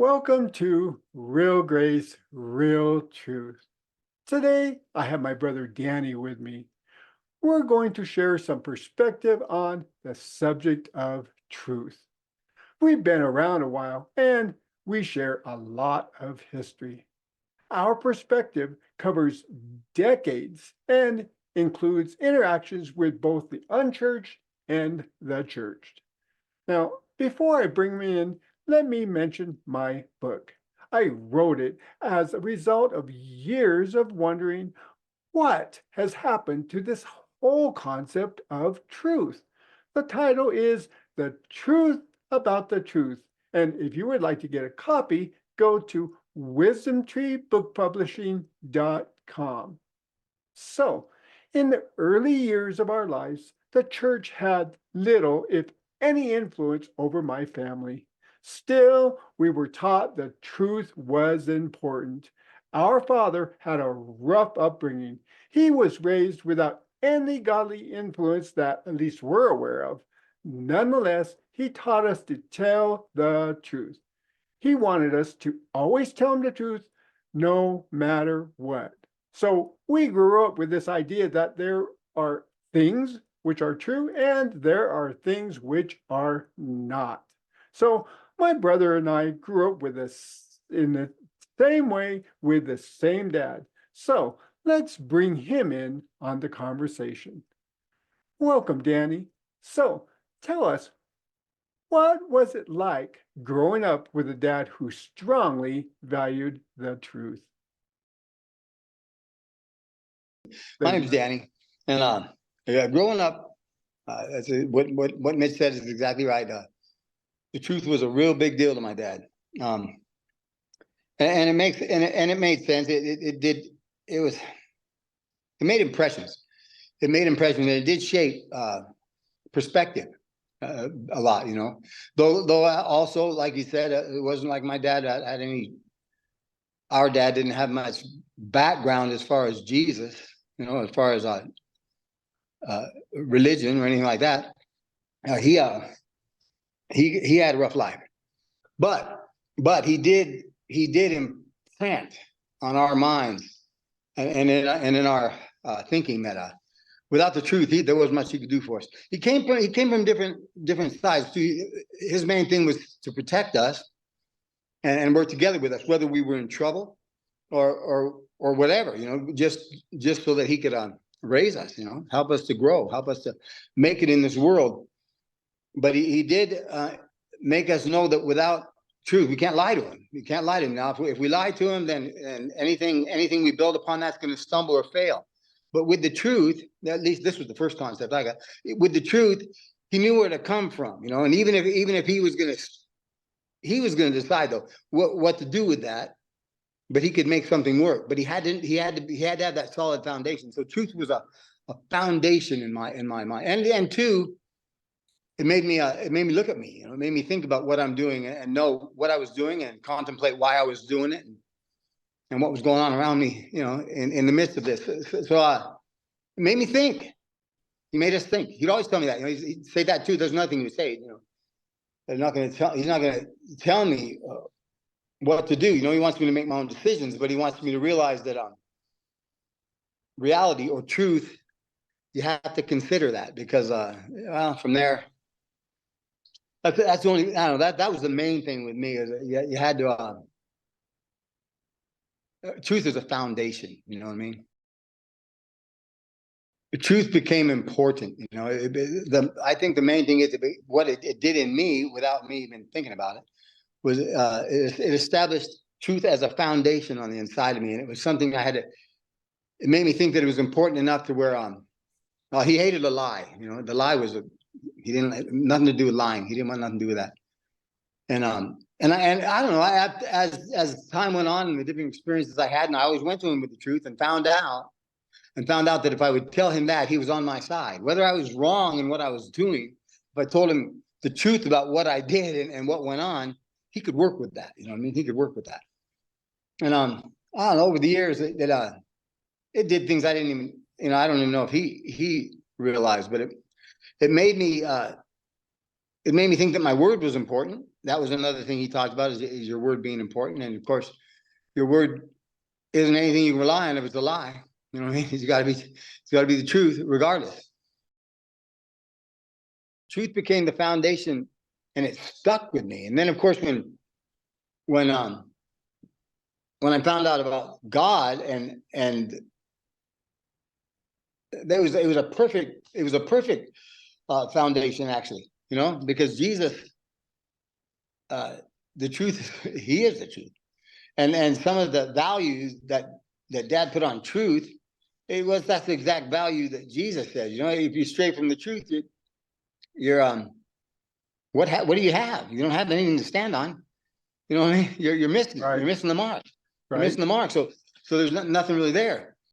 Welcome to Real Grace, Real Truth. Today, I have my brother Danny with me. We're going to share some perspective on the subject of truth. We've been around a while and we share a lot of history. Our perspective covers decades and includes interactions with both the unchurched and the churched. Now, before I bring me in, let me mention my book. I wrote it as a result of years of wondering what has happened to this whole concept of truth. The title is The Truth About the Truth. And if you would like to get a copy, go to wisdomtreebookpublishing.com. So, in the early years of our lives, the church had little, if any, influence over my family. Still, we were taught that truth was important. Our father had a rough upbringing. He was raised without any godly influence that at least we're aware of. Nonetheless, he taught us to tell the truth. He wanted us to always tell him the truth, no matter what. So we grew up with this idea that there are things which are true and there are things which are not. So my brother and I grew up with this in the same way with the same dad. So let's bring him in on the conversation. Welcome, Danny. So tell us, what was it like growing up with a dad who strongly valued the truth? My name's Danny, and yeah, growing up, what Mitch said is exactly right. The truth was a real big deal to my dad, and it made sense. It made impressions. It made impressions, and it did shape perspective a lot. You know, though also, like you said, it wasn't like my dad had any. Our dad didn't have much background as far as Jesus. You know, as far as religion or anything like that, he had a rough life, but he did imprint on our minds and in our thinking that without the truth, there wasn't much he could do for us. He came from different sides. His main thing was to protect us and work together with us, whether we were in trouble or whatever, you know, just so that he could raise us, you know, help us to grow, help us to make it in this world. But he did make us know that without truth, we can't lie to him. We can't lie to him. Now, if we lie to him, then anything we build upon that's going to stumble or fail. But with the truth, at least this was the first concept I got. With the truth, he knew where to come from, you know. And even if he was going to decide though what to do with that. But he could make something work. But he had to have that solid foundation. So truth was a foundation in my mind. And two, it made me look at me. You know, it made me think about what I'm doing and know what I was doing and contemplate why I was doing it and what was going on around me. You know, in the midst of this. So it made me think. He made us think. He'd always tell me that. You know, he'd say that too. There's nothing to say. You know, he's not going to tell me. What to do. You know, he wants me to make my own decisions, but he wants me to realize that reality or truth, you have to consider that because well, from there, that's the only, I don't know, that was the main thing with me is you had to truth is a foundation, you know what I mean? The truth became important, you know. I think the main thing is what it did in me without me even thinking about it. Was it established truth as a foundation on the inside of me, and it was something I had to. It made me think that it was important enough to where he hated a lie. You know, the lie was he didn't nothing to do with lying. He didn't want nothing to do with that. And I don't know. As time went on and the different experiences I had, and I always went to him with the truth and found out that if I would tell him that, he was on my side, whether I was wrong in what I was doing. If I told him the truth about what I did and what went on. He could work with that, you know what I mean? He could work with that. And I don't know, over the years it did things I didn't even, you know, I don't even know if he realized, but it made me it made me think that my word was important. That was another thing he talked about, is your word being important. And of course, your word isn't anything you can rely on if it's a lie. You know what I mean? It's got to be the truth regardless. Truth became the foundation, and it stuck with me. And then, of course, when I found out about God, and it was a perfect foundation, actually, you know, because Jesus, the truth, he is the truth. And some of the values that Dad put on truth, that's the exact value that Jesus says. You know, if you stray from the truth, you're what do you have? You don't have anything to stand on. You know what I mean? You're missing. Right. You're missing the mark. You're Right. missing the mark. So there's nothing really there.